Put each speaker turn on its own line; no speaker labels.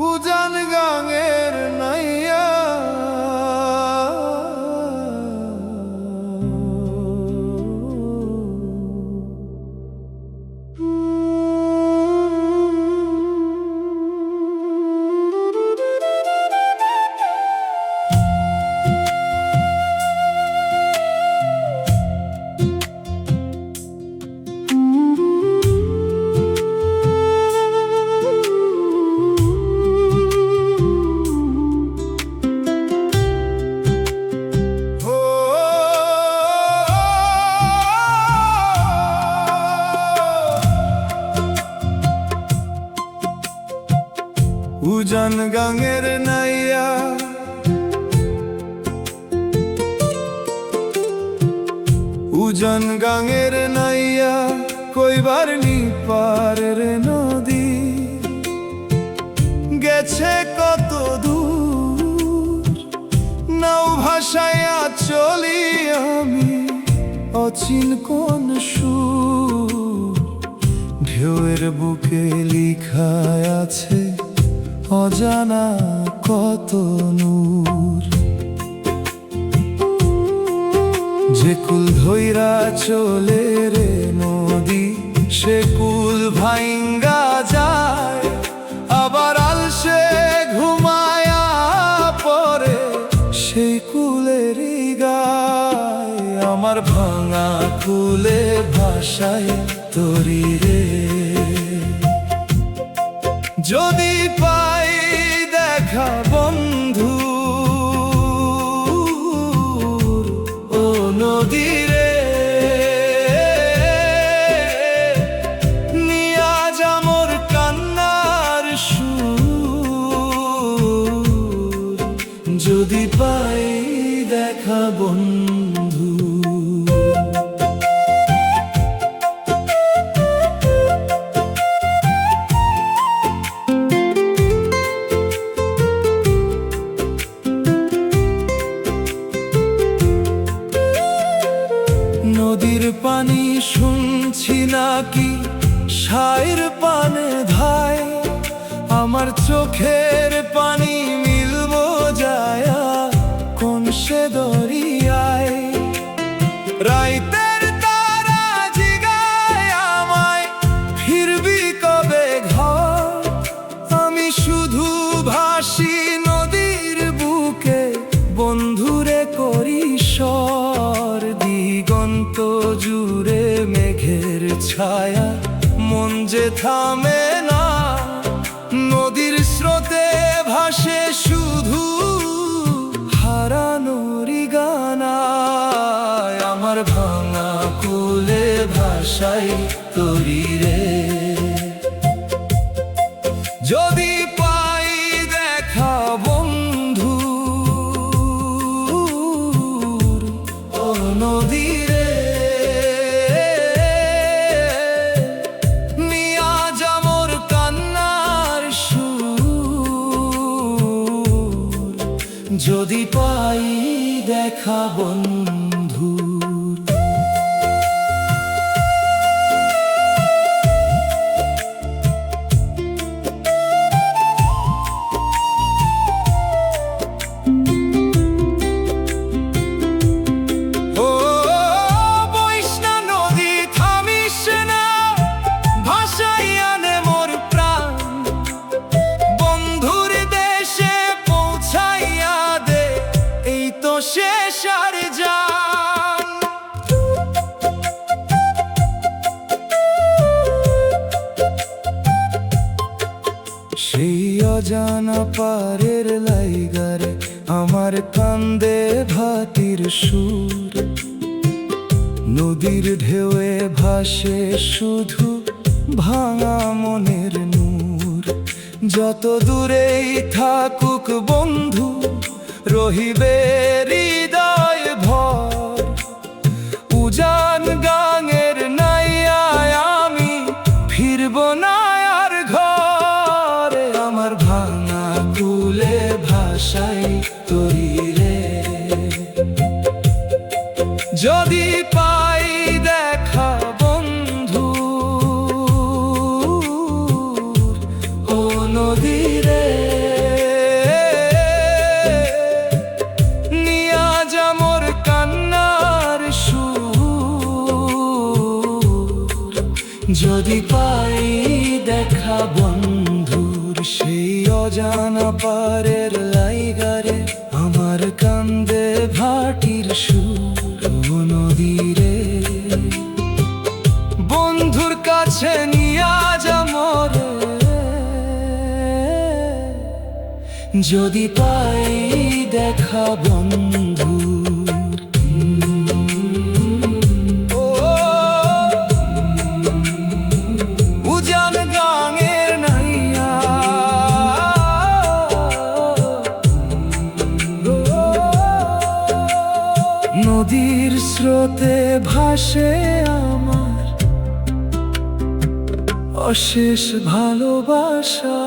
উজান গাঙের নাইয়া উজান গাঙের নাইয়া উজান গাঙের নাইয়া কইবার নি পারের নদী গেছে কত দূর নাও ভাসাইয়া চলি আমি অচিন কোন সুর ঢেউয়ের বুকে লিখায় আছে অজানা কত নূর যে কুল ধইরা চলে রে নদী সে কুল ভাইঙ্গা যায় আবার আলসে ঘুমায়া পরে সেই কুলেরই গায় আমার ভাঙা কুলে ভাষায় তরি রে যদি পাই দেখা বন্ধু ও নদী রে নিয়া যামর কান্নার সুর যদি পাই দেখা বন্ধু নদীর পানি শুনছি নাকি সায়ের পানে ধায় আমার চোখের পানি মিলব যায়া কোন সে দরিয়ায় রাইতের তারা জিগায় আমায় ফিরবি কবে ঘর আমি শুধু ভাসি নদীর বুকে বন্ধুরে করি স্বর দিগন্ত জুড়ে মেঘের ছায়া মন যে থামে না নদীর স্রোতে ভাসে শুধু হারানোরই গানায় আমার ভাঙা কুলে ভাষাই তরি রে যদি পাই দেখা বন্ধু ও নদী রে নিয়া যামর কান্নার সুর যদি পাই দেখা বন্ধু শেষ আর জান সেই অজানা পারের লাইগারে আমার কান্দে ভাতির সুর নদীর ঢেউয়ে ভাসে শুধু ভাঙা মনের নূর যত দূরেই থাকুক বন্ধু রহিবে হৃদয় ভর উজান গাঙের নাইয়া আমি ফিরব না আর ঘরে আমার ভাঙা আশায় তৈরে। যদি পাই দেখা বন্ধু ও নদীরে, নিয়া যা মোর কান্নার সুর। যদি পাই দেখা বন্ধুর সেই অজানা পারের লাইগারে, আমার কান্দে ভাটির সুর ও নদীরে। বন্ধুর কাছে নিয়া যা মোরে, যদি পাই দেখা বন্ধু। উজান গাঙের নাইয়া নদীর স্রোতে ভাসে আমার অশেষ ভালোবাসা।